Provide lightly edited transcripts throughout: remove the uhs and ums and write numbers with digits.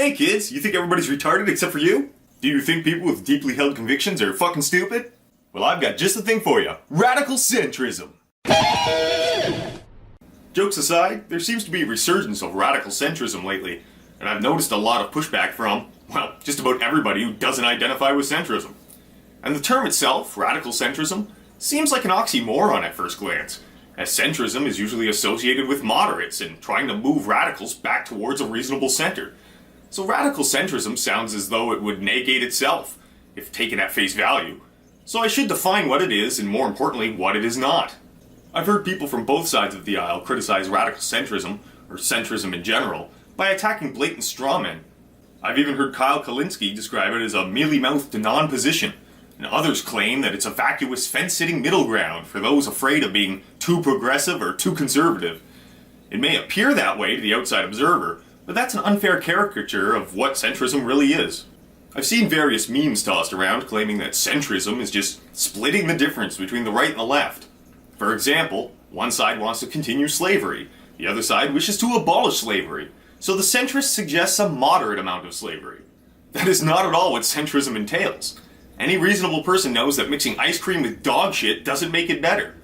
Hey kids, you think everybody's retarded except for you? Do you think people with deeply held convictions are fucking stupid? Well, I've got just the thing for you. Radical centrism. Jokes aside, there seems to be a resurgence of radical centrism lately, and I've noticed a lot of pushback from, well, just about everybody who doesn't identify with centrism. And the term itself, radical centrism, seems like an oxymoron at first glance, as centrism is usually associated with moderates and trying to move radicals back towards a reasonable center. So radical centrism sounds as though it would negate itself, if taken at face value. So I should define what it is, and more importantly, what it is not. I've heard people from both sides of the aisle criticize radical centrism, or centrism in general, by attacking blatant strawmen. I've even heard Kyle Kalinske describe it as a mealy-mouthed non-position, and others claim that it's a vacuous fence-sitting middle ground for those afraid of being too progressive or too conservative. It may appear that way to the outside observer, but that's an unfair caricature of what centrism really is. I've seen various memes tossed around claiming that centrism is just splitting the difference between the right and the left. For example, one side wants to continue slavery, the other side wishes to abolish slavery, so the centrist suggests a moderate amount of slavery. That is not at all what centrism entails. Any reasonable person knows that mixing ice cream with dog shit doesn't make it better.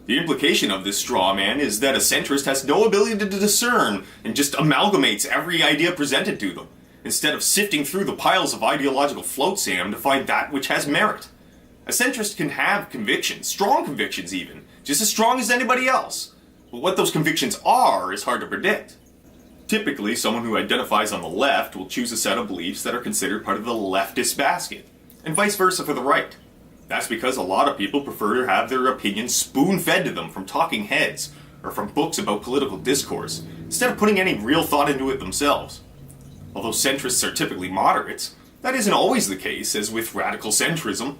The implication of this straw man is that a centrist has no ability to discern and just amalgamates every idea presented to them, instead of sifting through the piles of ideological float sand to find that which has merit. A centrist can have convictions, strong convictions even, just as strong as anybody else. But what those convictions are is hard to predict. Typically, someone who identifies on the left will choose a set of beliefs that are considered part of the leftist basket, and vice versa for the right. That's because a lot of people prefer to have their opinions spoon-fed to them from talking heads, or from books about political discourse, instead of putting any real thought into it themselves. Although centrists are typically moderates, that isn't always the case, as with radical centrism.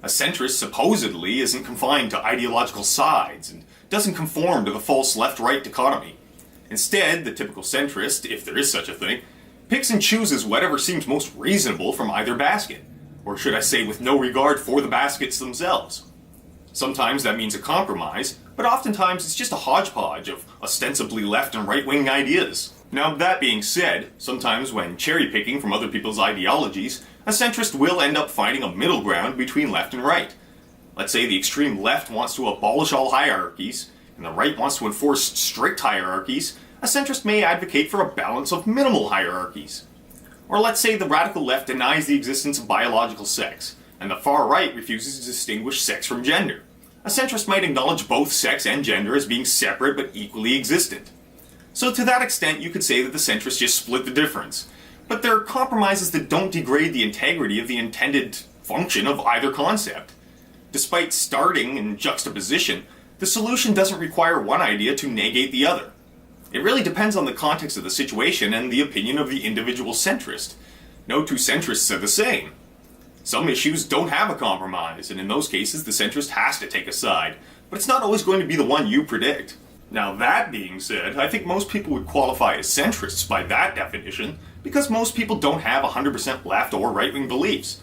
A centrist supposedly isn't confined to ideological sides, and doesn't conform to the false left-right dichotomy. Instead, the typical centrist, if there is such a thing, picks and chooses whatever seems most reasonable from either basket. Or should I say, with no regard for the baskets themselves. Sometimes that means a compromise, but oftentimes it's just a hodgepodge of ostensibly left and right-wing ideas. Now, that being said, sometimes when cherry-picking from other people's ideologies, a centrist will end up finding a middle ground between left and right. Let's say the extreme left wants to abolish all hierarchies, and the right wants to enforce strict hierarchies. A centrist may advocate for a balance of minimal hierarchies. Or let's say the radical left denies the existence of biological sex, and the far right refuses to distinguish sex from gender. A centrist might acknowledge both sex and gender as being separate but equally existent. So to that extent, you could say that the centrists just split the difference. But there are compromises that don't degrade the integrity of the intended function of either concept. Despite starting in juxtaposition, the solution doesn't require one idea to negate the other. It really depends on the context of the situation and the opinion of the individual centrist. No two centrists are the same. Some issues don't have a compromise, and in those cases the centrist has to take a side, but it's not always going to be the one you predict. Now that being said, I think most people would qualify as centrists by that definition, because most people don't have 100% left or right-wing beliefs.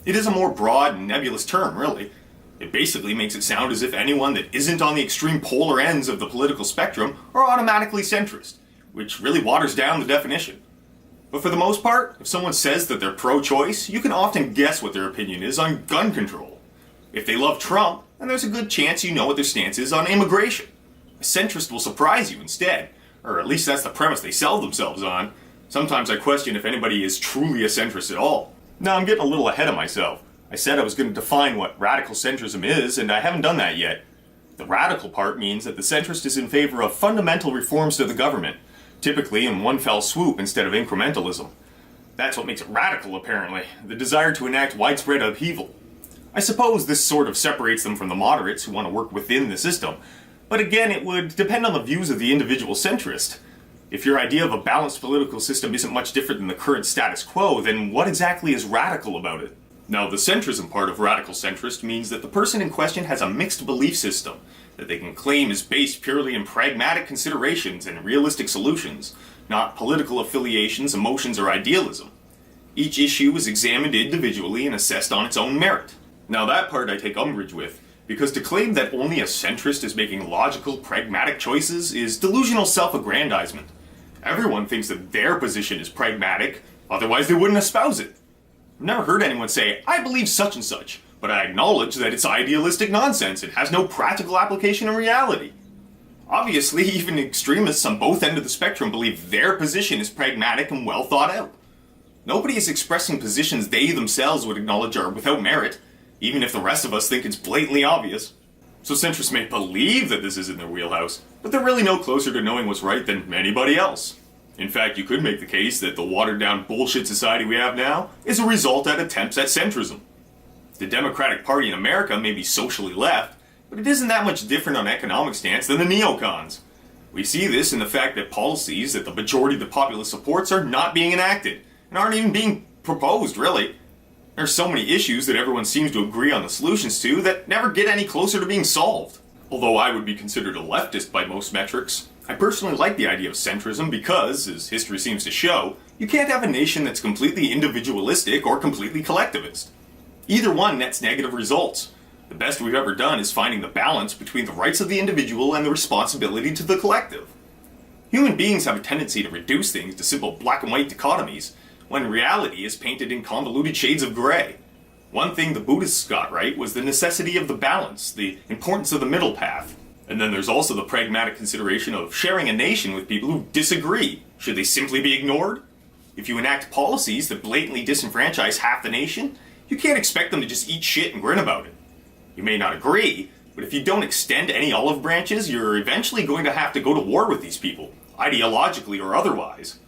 It is a more broad and nebulous term, really. It basically makes it sound as if anyone that isn't on the extreme polar ends of the political spectrum are automatically centrist, which really waters down the definition. But for the most part, if someone says that they're pro-choice, you can often guess what their opinion is on gun control. If they love Trump, then there's a good chance you know what their stance is on immigration. A centrist will surprise you instead, or at least that's the premise they sell themselves on. Sometimes I question if anybody is truly a centrist at all. Now I'm getting a little ahead of myself. I said I was going to define what radical centrism is, and I haven't done that yet. The radical part means that the centrist is in favor of fundamental reforms to the government, typically in one fell swoop instead of incrementalism. That's what makes it radical, apparently, the desire to enact widespread upheaval. I suppose this sort of separates them from the moderates who want to work within the system, but again, it would depend on the views of the individual centrist. If your idea of a balanced political system isn't much different than the current status quo, then what exactly is radical about it? Now, the centrism part of radical centrist means that the person in question has a mixed belief system that they can claim is based purely in pragmatic considerations and realistic solutions, not political affiliations, emotions, or idealism. Each issue is examined individually and assessed on its own merit. Now, that part I take umbrage with, because to claim that only a centrist is making logical, pragmatic choices is delusional self-aggrandizement. Everyone thinks that their position is pragmatic, Otherwise they wouldn't espouse it. I've never heard anyone say, I believe such and such, but I acknowledge that it's idealistic nonsense and has no practical application in reality. Obviously, even extremists on both ends of the spectrum believe their position is pragmatic and well thought out. Nobody is expressing positions they themselves would acknowledge are without merit, even if the rest of us think it's blatantly obvious. So centrists may believe that this is in their wheelhouse, but they're really no closer to knowing what's right than anybody else. In fact, you could make the case that the watered-down bullshit society we have now is a result of attempts at centrism. The Democratic Party in America may be socially left, but it isn't that much different on economic stance than the neocons. We see this in the fact that policies that the majority of the populace supports are not being enacted, and aren't even being proposed, really. There are so many issues that everyone seems to agree on the solutions to that never get any closer to being solved. Although I would be considered a leftist by most metrics, I personally like the idea of centrism because, as history seems to show, you can't have a nation that's completely individualistic or completely collectivist. Either one nets negative results. The best we've ever done is finding the balance between the rights of the individual and the responsibility to the collective. Human beings have a tendency to reduce things to simple black and white dichotomies, when reality is painted in convoluted shades of gray. One thing the Buddhists got right was the necessity of the balance, the importance of the middle path. And then there's also the pragmatic consideration of sharing a nation with people who disagree. Should they simply be ignored? If you enact policies that blatantly disenfranchise half the nation, you can't expect them to just eat shit and grin about it. You may not agree, but if you don't extend any olive branches, you're eventually going to have to go to war with these people, ideologically or otherwise.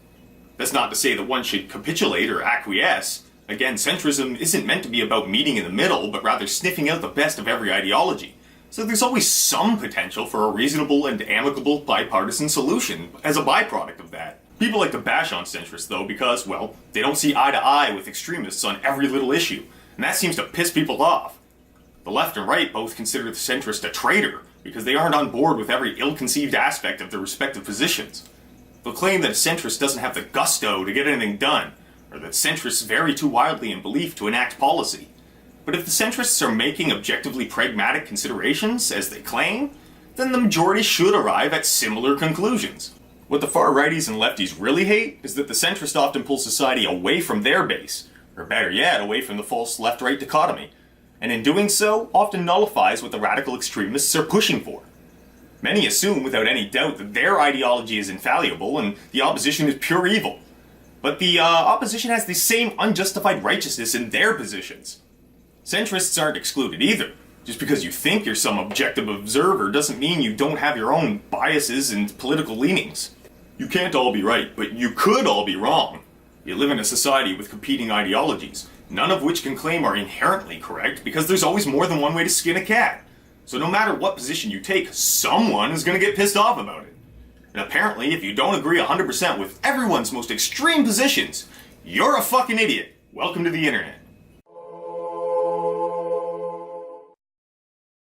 That's not to say that one should capitulate or acquiesce. Again, centrism isn't meant to be about meeting in the middle, but rather sniffing out the best of every ideology. So there's always some potential for a reasonable and amicable bipartisan solution as a byproduct of that. People like to bash on centrists, though, because, well, they don't see eye to eye with extremists on every little issue, and that seems to piss people off. The left and right both consider the centrist a traitor, because they aren't on board with every ill-conceived aspect of their respective positions. They'll claim that a centrist doesn't have the gusto to get anything done, or that centrists vary too wildly in belief to enact policy. But if the centrists are making objectively pragmatic considerations, as they claim, then the majority should arrive at similar conclusions. What the far righties and lefties really hate is that the centrist often pulls society away from their base, or better yet, away from the false left-right dichotomy, and in doing so, often nullifies what the radical extremists are pushing for. Many assume without any doubt that their ideology is infallible and the opposition is pure evil. But the opposition has the same unjustified righteousness in their positions. Centrists aren't excluded either. Just because you think you're some objective observer doesn't mean you don't have your own biases and political leanings. You can't all be right, but you could all be wrong. You live in a society with competing ideologies, none of which can claim are inherently correct because there's always more than one way to skin a cat. So no matter what position you take, someone is going to get pissed off about it. And apparently, if you don't agree 100% with everyone's most extreme positions, you're a fucking idiot. Welcome to the internet.